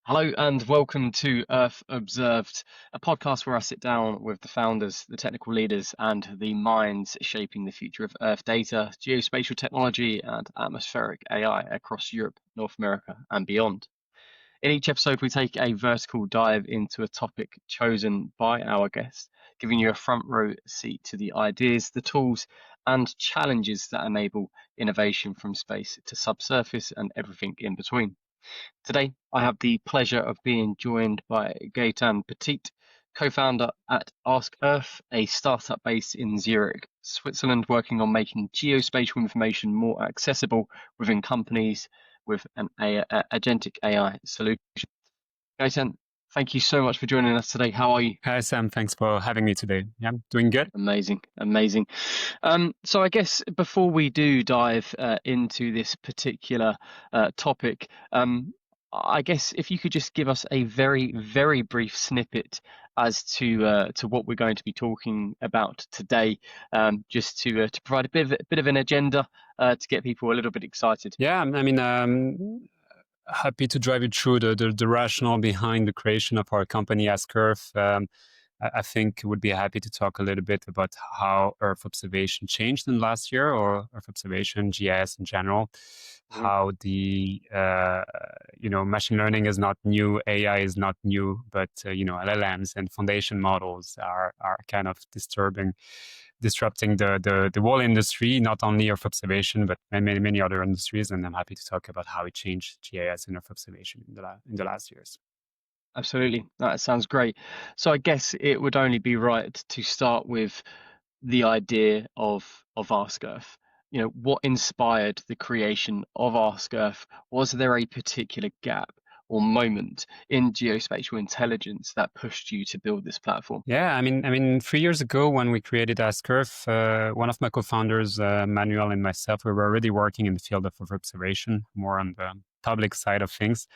Hello and welcome to Earth Observed, a podcast where I sit down with the founders, the technical leaders, and the minds shaping the future of Earth data, geospatial technology, and atmospheric AI across Europe, North America, and beyond. In each episode, we take a vertical dive into a topic chosen by our guests, giving you a front row seat to the ideas, the tools, and challenges that enable innovation from space to subsurface and everything in between. Today, I have the pleasure of being joined by Gaetan Petit, co-founder at askEarth, a startup based in Zurich, Switzerland, working on making geospatial information more accessible within companies with an agentic AI solution. Gaetan, thank you so much for joining us today. How are you? Hi, Sam. Thanks for having me today. Yeah, doing good. Amazing, amazing. So I guess before we do dive into this particular topic, I guess if you could just give us a very, very brief snippet as to what we're going to be talking about today, just to provide a bit of an agenda to get people a little bit excited. Yeah, happy to drive you through the rationale behind the creation of our company, askEarth. I think would be happy to talk a little bit about how Earth observation changed in the last year, or Earth observation, GIS in general. How the machine learning is not new, AI is not new, but LLMs and foundation models are kind of disrupting the whole industry, not only Earth observation, but many other industries. And I'm happy to talk about how it changed GIS and Earth observation in the last years. Absolutely. That sounds great. So I guess it would only be right to start with the idea of askEarth. You know, what inspired the creation of askEarth? Was there a particular gap or moment in geospatial intelligence that pushed you to build this platform? Yeah, I mean, 3 years ago when we created askEarth, one of my co-founders, Manuel, and myself, we were already working in the field of observation, more on the public side of things,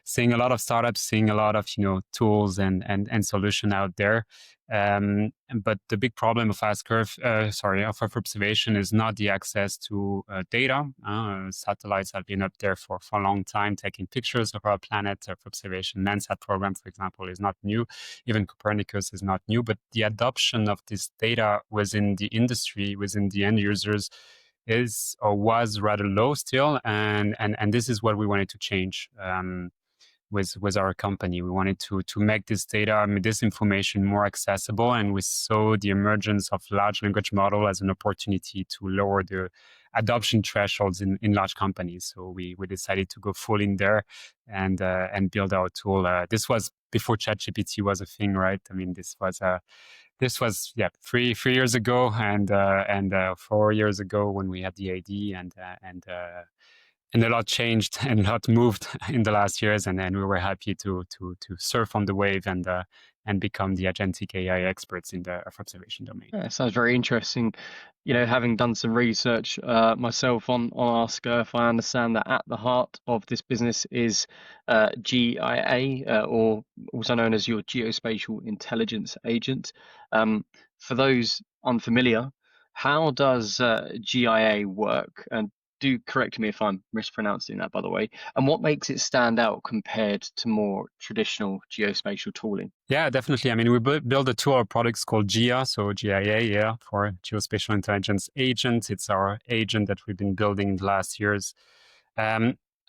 seeing a lot of startups, seeing a lot of tools and solution out there. But the big problem of of Earth observation is not the access to data. Satellites have been up there for a long time, taking pictures of our planet. Earth observation Landsat program, for example, is not new. Even Copernicus is not new. But the adoption of this data within the industry, within the end users, is or was rather low still, and this is what we wanted to change with our company. We wanted to make this data, this information more accessible, and we saw the emergence of large language model as an opportunity to lower the adoption thresholds in large companies. So we decided to go full in there and build our tool. This was before ChatGPT was a thing, right? I mean, this was 3 years ago, and 4 years ago when we had the AD, and a lot changed and a lot moved in the last years, and then we were happy to surf on the wave and become the agentic AI experts in the Earth observation domain. Yeah, sounds very interesting. You know, having done some research myself on askEarth, I understand that at the heart of this business is GIA, or also known as your Geospatial Intelligence Agent. For those unfamiliar, how does GIA work? And do correct me if I'm mispronouncing that, by the way. And what makes it stand out compared to more traditional geospatial tooling? Yeah, definitely. I mean, we built a tool, our products called GIA, so GIA, yeah, for Geospatial Intelligence Agent. It's our agent that we've been building in the last years.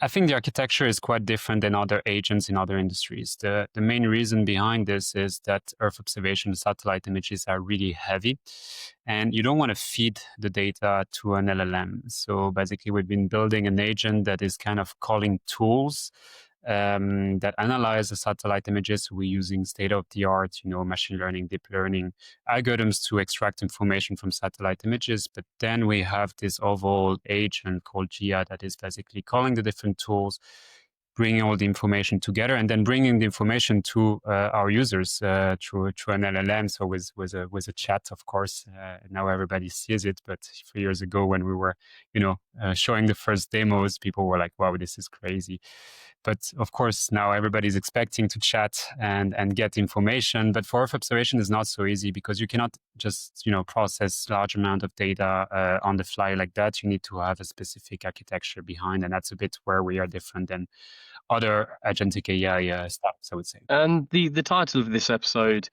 I think the architecture is quite different than other agents in other industries. The main reason behind this is that Earth observation satellite images are really heavy, and you don't want to feed the data to an LLM. So basically, we've been building an agent that is kind of calling tools that analyze the satellite images. We're using state-of-the-art, machine learning, deep learning algorithms to extract information from satellite images. But then we have this overall agent called GIA that is basically calling the different tools, bringing all the information together, and then bringing the information to our users through an LLM. So with a chat, of course. Now everybody sees it, but 3 years ago when we were, showing the first demos, people were like, "Wow, this is crazy." But of course, now everybody's expecting to chat and get information. But for Earth observation, it's not so easy because you cannot just process large amount of data on the fly like that. You need to have a specific architecture behind, and that's a bit where we are different than other agentic AI startups, I would say. And the title of this episode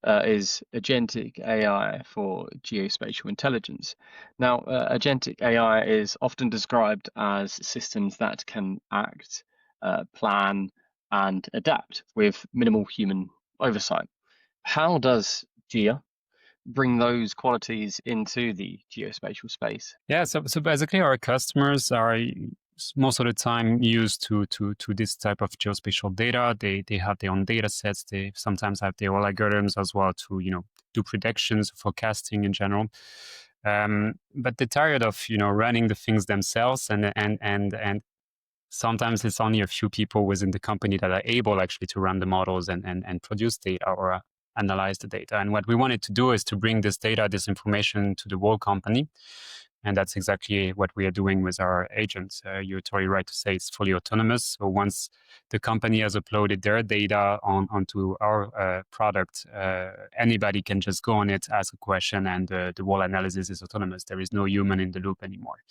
is Agentic AI for Geospatial Intelligence. Now, Agentic AI is often described as systems that can act, plan, and adapt with minimal human oversight. How does GIA bring those qualities into the geospatial space? Yeah, so basically our customers are most of the time used to this type of geospatial data. They have their own data sets. They sometimes have their own algorithms as well to do predictions, forecasting in general. But they're tired of running the things themselves, and sometimes it's only a few people within the company that are able actually to run the models and produce data or analyze the data. And what we wanted to do is to bring this data, this information to the whole company. And that's exactly what we are doing with our agents. You're totally right to say it's fully autonomous. So once the company has uploaded their data onto our product, anybody can just go on it, ask a question, and the whole analysis is autonomous. There is no human in the loop anymore.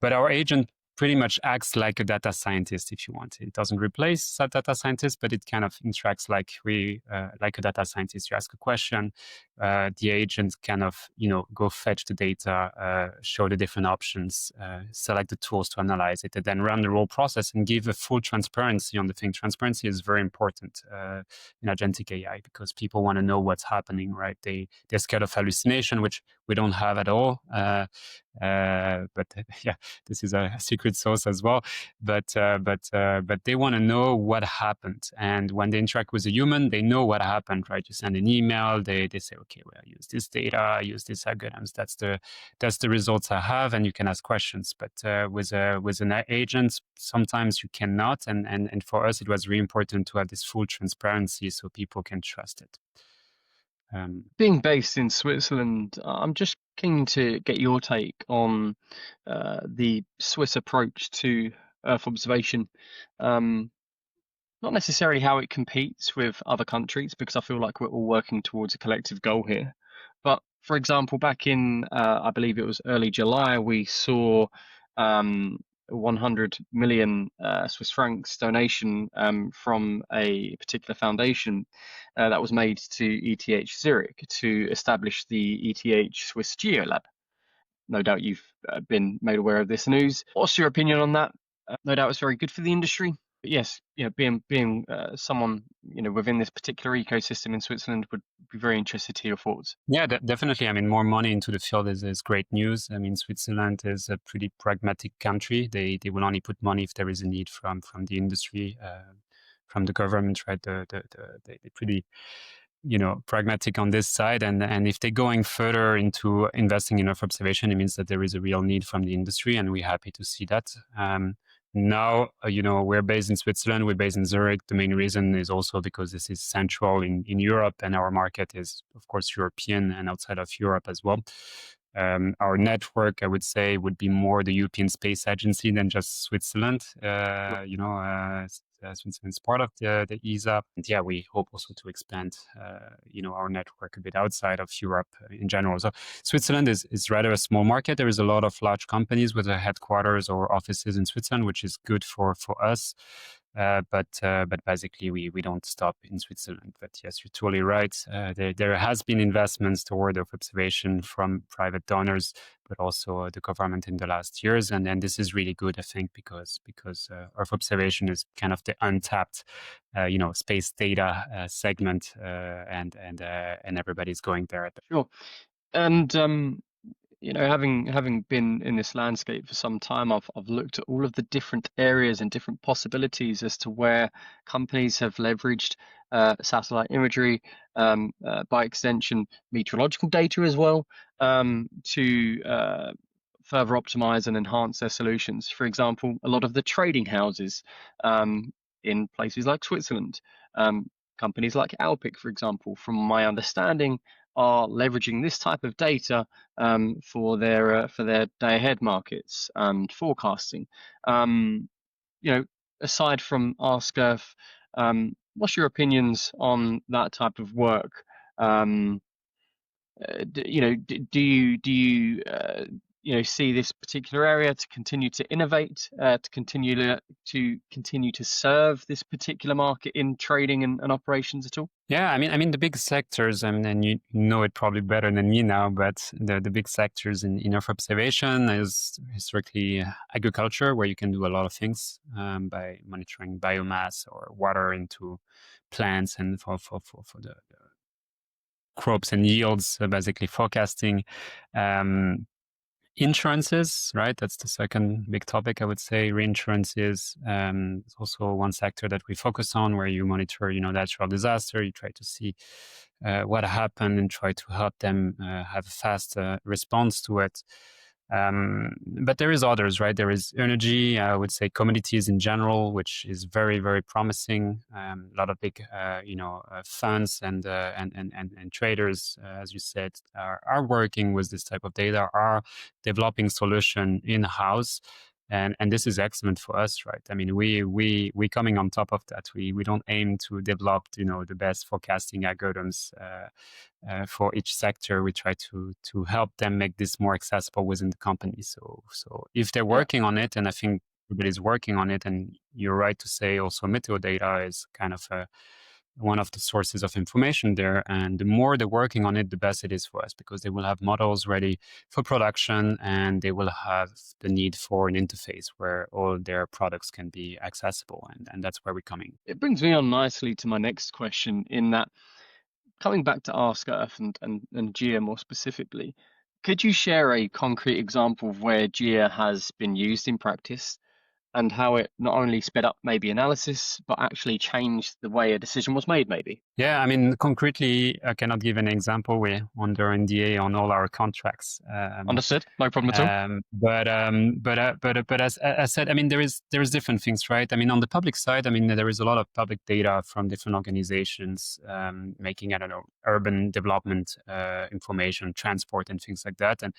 But our agent pretty much acts like a data scientist, if you want. It doesn't replace a data scientist, but it kind of interacts like like a data scientist. You ask a question, the agent kind of go fetch the data, show the different options, select the tools to analyze it, and then run the whole process and give a full transparency on the thing. Transparency is very important in agentic AI because people want to know what's happening, right? They're scared of hallucination, which we don't have at all. But yeah, this is a secret sauce as well. But they want to know what happened, and when they interact with a human, they know what happened, right? You send an email, they say, okay, well, I use this data, I use these algorithms. That's the results I have, and you can ask questions. But with an agent, sometimes you cannot, and for us, it was really important to have this full transparency so people can trust it. Being based in Switzerland, I'm just keen to get your take on the Swiss approach to Earth observation. Not necessarily how it competes with other countries, because I feel like we're all working towards a collective goal here. But for example, back in, I believe it was early July, we saw 100 million Swiss francs donation from a particular foundation that was made to ETH Zurich to establish the ETH Swiss GeoLab. No doubt you've been made aware of this news. What's your opinion on that? No doubt it's very good for the industry. But yes, being someone within this particular ecosystem in Switzerland, would be very interested to hear your thoughts. Yeah, definitely. I mean, more money into the field is great news. I mean, Switzerland is a pretty pragmatic country. They will only put money if there is a need from the industry, from the government, right? They're pretty pragmatic on this side, and if they're going further into investing in Earth observation, it means that there is a real need from the industry, and we're happy to see that. Now, we're based in Switzerland, we're based in Zurich. The main reason is also because this is central in Europe, and our market is, of course, European and outside of Europe as well. Our network, I would say, would be more the European Space Agency than just Switzerland. Switzerland's part of the ESA. And yeah, we hope also to expand, our network a bit outside of Europe in general. So Switzerland is rather a small market. There is a lot of large companies with their headquarters or offices in Switzerland, which is good for us. But basically, we don't stop in Switzerland. But yes, you're totally right. There has been investments toward Earth observation from private donors, but also the government in the last years. And this is really good, I think, because Earth observation is kind of the untapped, space data segment, and everybody's going there. Sure. And having been in this landscape for some time, I've looked at all of the different areas and different possibilities as to where companies have leveraged satellite imagery, by extension, meteorological data as well, to further optimize and enhance their solutions. For example, a lot of the trading houses in places like Switzerland, companies like Alpic, for example, from my understanding, are leveraging this type of data for their day ahead markets and forecasting. Aside from askEarth, what's your opinions on that type of work? Do you see this particular area to continue to innovate, to serve this particular market in trading and operations at all? Yeah, I mean the big sectors. I mean, and you know it probably better than me now, but the big sectors in Earth observation is historically agriculture, where you can do a lot of things by monitoring biomass or water into plants and for the crops and yields, basically forecasting. Insurances, right? That's the second big topic, I would say. Reinsurances is also one sector that we focus on, where you monitor, natural disaster. You try to see what happened and try to help them have a fast response to it. But there is others, right? There is energy, I would say commodities in general, which is very, very promising. A lot of big, funds and traders, as you said, are working with this type of data, are developing solution in house. And this is excellent for us, right? I mean, we coming on top of that. We don't aim to develop, the best forecasting algorithms for each sector. We try to help them make this more accessible within the company. So if they're Yeah. working on it, and I think everybody's working on it, and you're right to say also meteo data is kind of one of the sources of information there. And the more they're working on it, the best it is for us, because they will have models ready for production, and they will have the need for an interface where all their products can be accessible. And that's where we're coming. It brings me on nicely to my next question, in that, coming back to askEarth and Gia more specifically, could you share a concrete example of where Gia has been used in practice, and how it not only sped up maybe analysis, but actually changed the way a decision was made, maybe? Yeah, I mean, concretely, I cannot give an example. We're under NDA on all our contracts. Understood. No problem at all. But as I said, I mean, there is different things, right? I mean, on the public side, I mean, there is a lot of public data from different organizations making, I don't know, urban development information, transport, and things like that. And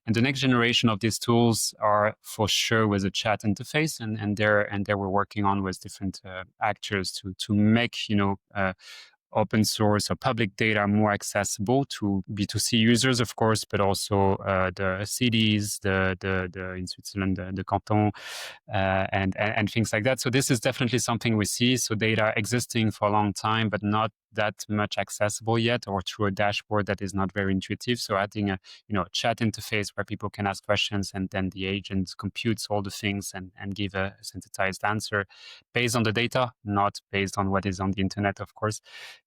the next generation of these tools are for sure with a chat interface, and there we're working on with different actors to make open source or public data more accessible to B2C users, of course, but also the cities, the in Switzerland, the canton, and things like that. So this is definitely something we see. So data existing for a long time, but not that much accessible yet, or through a dashboard that is not very intuitive. So adding a chat interface where people can ask questions, and then the agent computes all the things and give a synthesized answer based on the data, not based on what is on the internet, of course,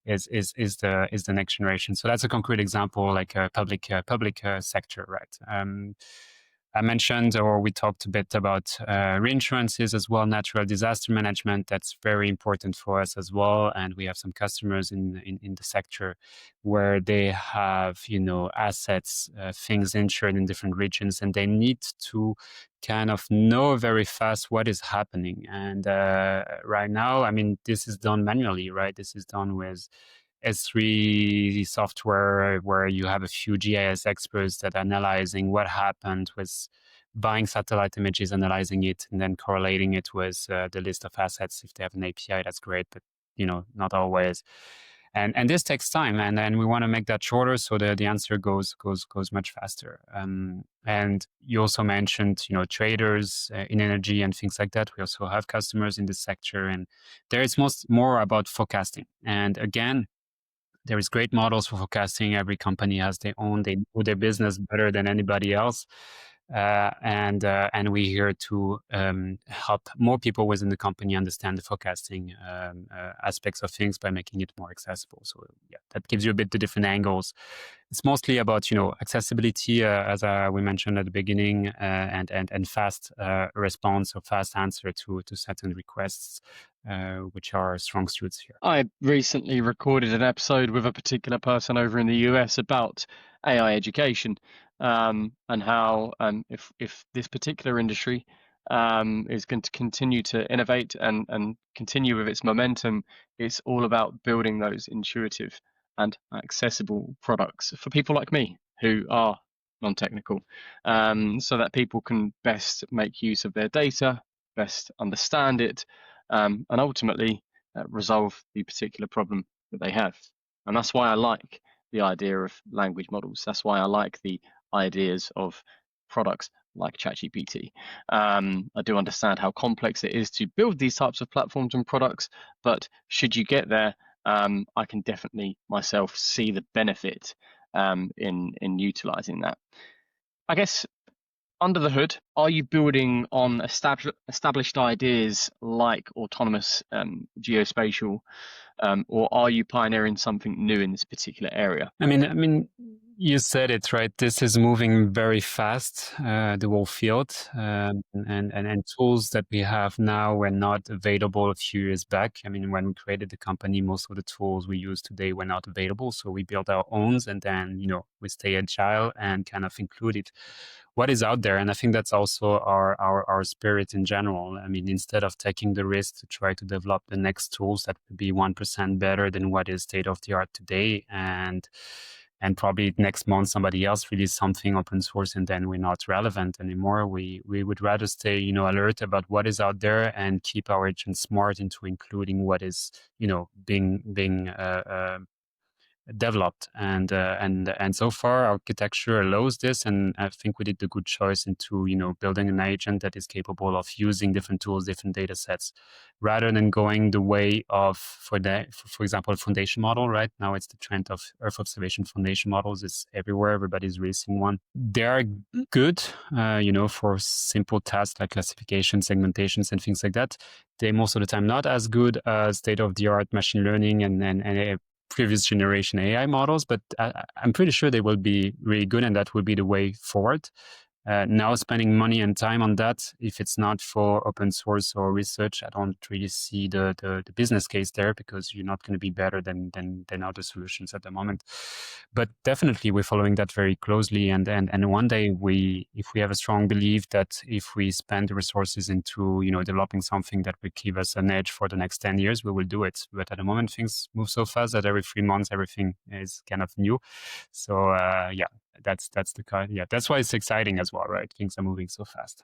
is the next generation. So that's a concrete example, like a public sector, right? I mentioned, or we talked a bit about reinsurances as well, natural disaster management. That's very important for us as well. And we have some customers in the sector where they have, assets, things insured in different regions, and they need to kind of know very fast what is happening. And right now, I mean, this is done manually, right? This is done with S3 software, where you have a few GIS experts that are analyzing what happened with buying satellite images, analyzing it, and then correlating it with the list of assets. If they have an API, that's great, but not always. And this takes time, and then we want to make that shorter so that the answer goes much faster. And you also mentioned, traders in energy and things like that. We also have customers in this sector, and there it's more about forecasting. And again, there is great models for forecasting. Every company has their own. They know their business better than anybody else. And we're here to help more people within the company understand the forecasting aspects of things by making it more accessible. So yeah, that gives you a bit the different angles. It's mostly about accessibility, as we mentioned at the beginning, and fast response or fast answer to certain requests, which are strong suits here. I recently recorded an episode with a particular person over in the US about AI education, and how if this particular industry is going to continue to innovate and continue with its momentum, it's all about building those intuitive and accessible products for people like me who are non-technical, so that people can best make use of their data, best understand it, and ultimately resolve the particular problem that they have. And that's why I like the idea of language models. That's why I like the ideas of products like ChatGPT. I do understand how complex it is to build these types of platforms and products, but should you get there, I can definitely myself see the benefit in utilizing that. I guess under the hood, are you building on established ideas like autonomous geospatial, or are you pioneering something new in this particular area? I mean, you said it right. This is moving very fast, the whole field, and tools that we have now were not available a few years back. I mean, when we created the company, most of the tools we use today were not available, so we built our own, and then we stay agile and kind of included what is out there. And I think that's also our spirit in general. I mean, instead of taking the risk to try to develop the next tools that would be 1% better than what is state of the art today, and probably next month somebody else release something open source and then we're not relevant anymore. We would rather stay alert about what is out there and keep our agents smart into including what is being developed, and so far architecture allows this, and I think we did the good choice into building an agent that is capable of using different tools, different data sets, rather than going the way of for example foundation model. Right now it's the trend of Earth observation foundation models. It's everywhere, everybody's releasing one. They are good for simple tasks like classification, segmentations, and things like that. They most of the time not as good as state-of-the-art machine learning and previous generation AI models, but I'm pretty sure they will be really good, and that will be the way forward. Now spending money and time on that, if it's not for open source or research, I don't really see the business case there, because you're not going to be better than other solutions at the moment. But definitely we're following that very closely, and one day if we have a strong belief that if we spend the resources into developing something that will give us an edge for the next 10 years, we will do it. But at the moment things move so fast that every 3 months everything is kind of new. So that's the kind. Yeah, that's why it's exciting as well, right? Things are moving so fast.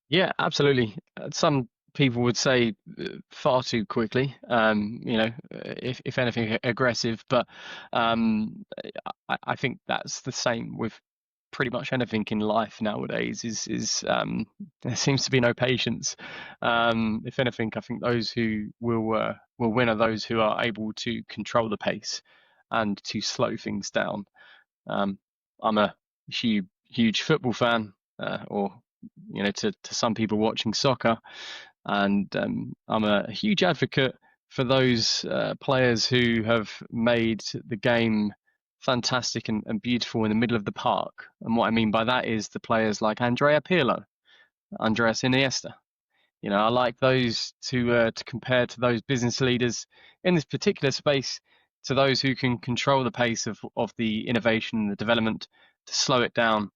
Yeah, absolutely. Some people would say far too quickly. If anything, aggressive. But I think that's the same with pretty much anything in life nowadays. There seems to be no patience. If anything, I think those who will win are those who are able to control the pace and to slow things down. I'm a huge football fan, or to some people watching soccer, and I'm a huge advocate for those players who have made the game fantastic and beautiful in the middle of the park. And what I mean by that is the players like Andrea Pirlo, Andreas Iniesta. I like those to compare to those business leaders in this particular space, to those who can control the pace of the innovation and the development, to slow it down,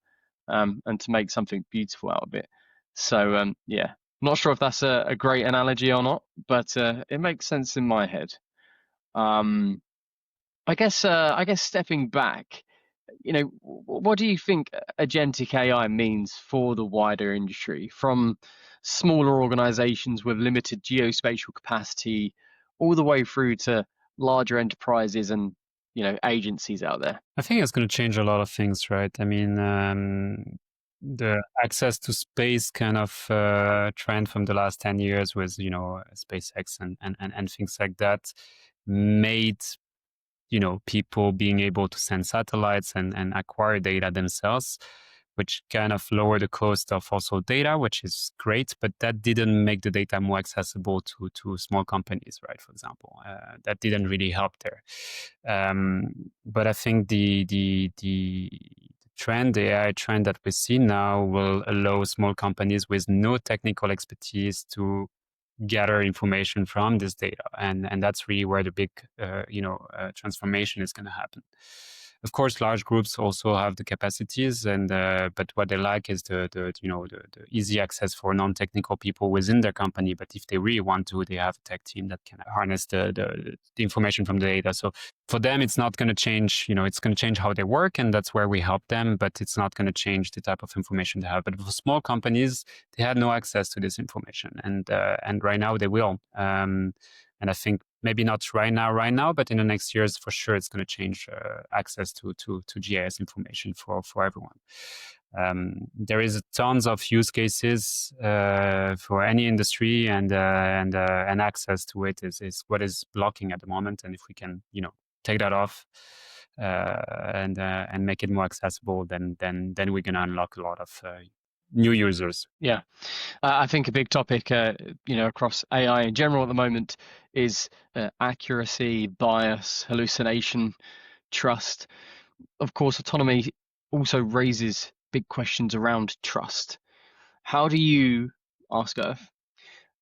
and to make something beautiful out of it. So yeah, not sure if that's a great analogy or not, but it makes sense in my head. I guess stepping back, what do you think agentic AI means for the wider industry, from smaller organizations with limited geospatial capacity all the way through to larger enterprises and agencies out there? I think it's going to change a lot of things, right? I mean, the access to space kind of trend from the last 10 years with SpaceX and things like that made people being able to send satellites and acquire data themselves, which kind of lower the cost of also data, which is great, but that didn't make the data more accessible to small companies, right? For example, that didn't really help there. But I think the trend, the AI trend that we see now, will allow small companies with no technical expertise to gather information from this data, and that's really where the big transformation is going to happen. Of course, large groups also have the capacities, and but what they like is the easy access for non-technical people within their company. But if they really want to, they have a tech team that can harness the information from the data. So for them, it's not going to change. It's going to change how they work, and that's where we help them. But it's not going to change the type of information they have. But for small companies, they had no access to this information, and right now they will. And I think maybe not right now, but in the next years, for sure, it's going to change access to GIS information for everyone. There is tons of use cases for any industry, and access to it is what is blocking at the moment. And if we can, take that off and make it more accessible, then we're going to unlock a lot of new users. Yeah, I think a big topic, across AI in general at the moment is accuracy, bias, hallucination, trust. Of course, autonomy also raises big questions around trust. How do you, askEarth,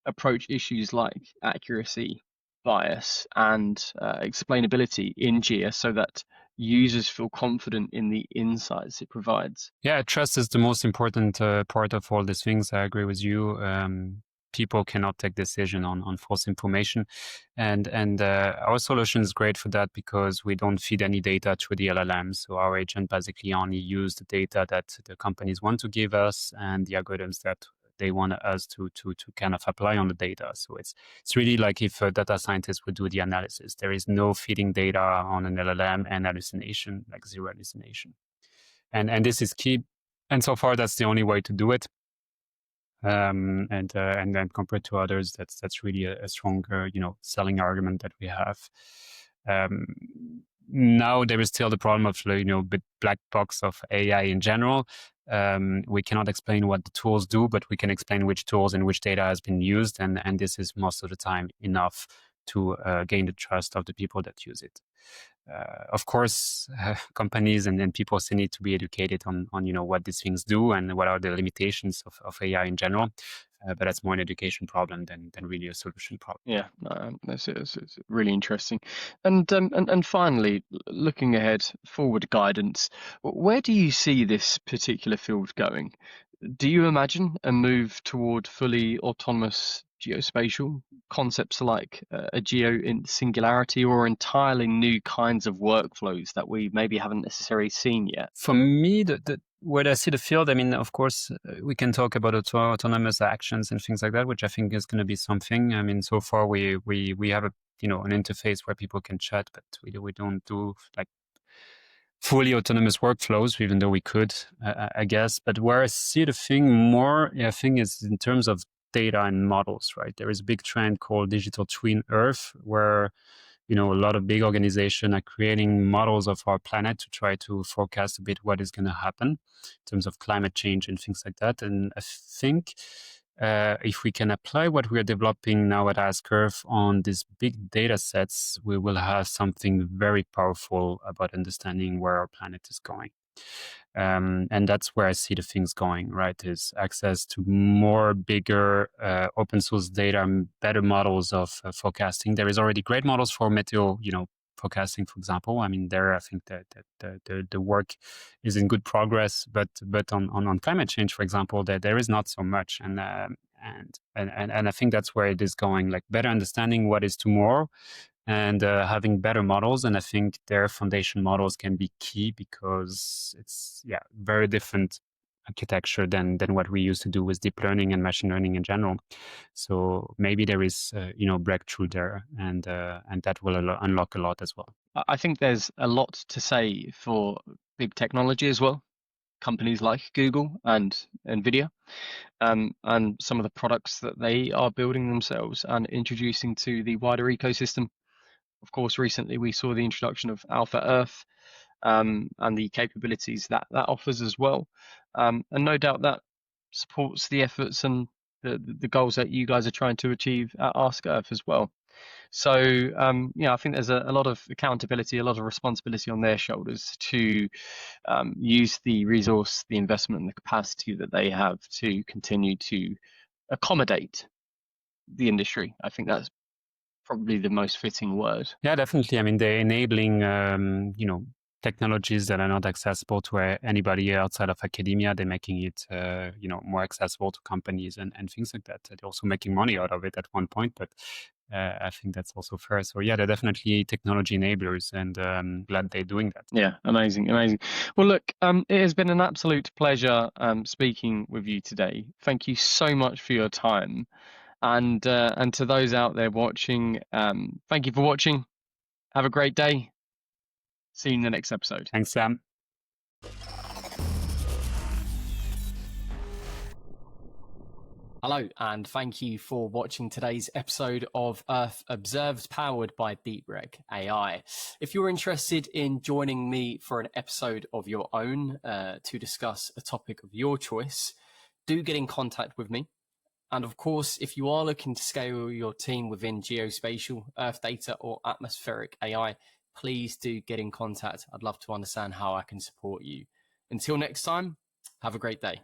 approach issues like accuracy, bias, and explainability in GIA so that users feel confident in the insights it provides? Yeah, trust is the most important part of all these things. I agree with you. People cannot take decision on false information, and our solution is great for that because we don't feed any data to the LLM. So our agent basically only use the data that the companies want to give us and the algorithms that they want us to kind of apply on the data. So it's really like if a data scientist would do the analysis. There is no feeding data on an LLM and hallucination, like zero hallucination. And this is key. And so far, that's the only way to do it. And then compared to others, that's really a stronger, selling argument that we have. Now there is still the problem of bit black box of AI in general. We cannot explain what the tools do, but we can explain which tools and which data has been used, and this is most of the time enough to gain the trust of the people that use it. Of course, companies and people still need to be educated on what these things do and what are the limitations of AI in general. But that's more an education problem than really a solution problem. Yeah, it's really interesting. And finally, looking ahead, forward guidance, where do you see this particular field going? Do you imagine a move toward fully autonomous geospatial concepts like a geo in singularity, or entirely new kinds of workflows that we maybe haven't necessarily seen yet? For me, where I see the field, I mean, of course, we can talk about autonomous actions and things like that, which I think is going to be something. I mean, so far we have an interface where people can chat, but we don't do like fully autonomous workflows, even though we could, I guess. But where I see the thing more, I think, is in terms of data and models, right? There is a big trend called digital twin Earth, where a lot of big organizations are creating models of our planet to try to forecast a bit what is going to happen in terms of climate change and things like that. And I think if we can apply what we are developing now at askEarth on these big data sets, we will have something very powerful about understanding where our planet is going. And that's where I see the things going, right? Is access to more bigger open source data and better models of forecasting. There is already great models for meteo, forecasting, for example. I mean, there I think that the work is in good progress, but on climate change, for example, there is not so much. And I think that's where it is going, like better understanding what is tomorrow and having better models. And I think their foundation models can be key because it's very different architecture than what we used to do with deep learning and machine learning in general. So maybe there is breakthrough there, and that will unlock a lot as well. I think there's a lot to say for big technology as well, companies like Google and Nvidia, and some of the products that they are building themselves and introducing to the wider ecosystem. Of course, recently we saw the introduction of askEarth, and the capabilities that offers as well. And no doubt that supports the efforts and the goals that you guys are trying to achieve at askEarth as well. So, I think there's a lot of accountability, a lot of responsibility on their shoulders to use the resource, the investment, and the capacity that they have to continue to accommodate the industry. I think that's probably the most fitting word. Yeah, definitely. I mean, they're enabling, technologies that are not accessible to anybody outside of academia. They're making it, more accessible to companies and things like that. They're also making money out of it at one point, but I think that's also fair. So yeah, they're definitely technology enablers, and I'm glad they're doing that. Yeah, amazing. Well, look, it has been an absolute pleasure speaking with you today. Thank you so much for your time. And to those out there watching, thank you for watching. Have a great day. See you in the next episode. Thanks, Sam. Hello, and thank you for watching today's episode of Earth Observed, powered by DeepReg AI. If you're interested in joining me for an episode of your own to discuss a topic of your choice, do get in contact with me. And of course, if you are looking to scale your team within geospatial, Earth data, or atmospheric AI, please do get in contact. I'd love to understand how I can support you. Until next time, have a great day.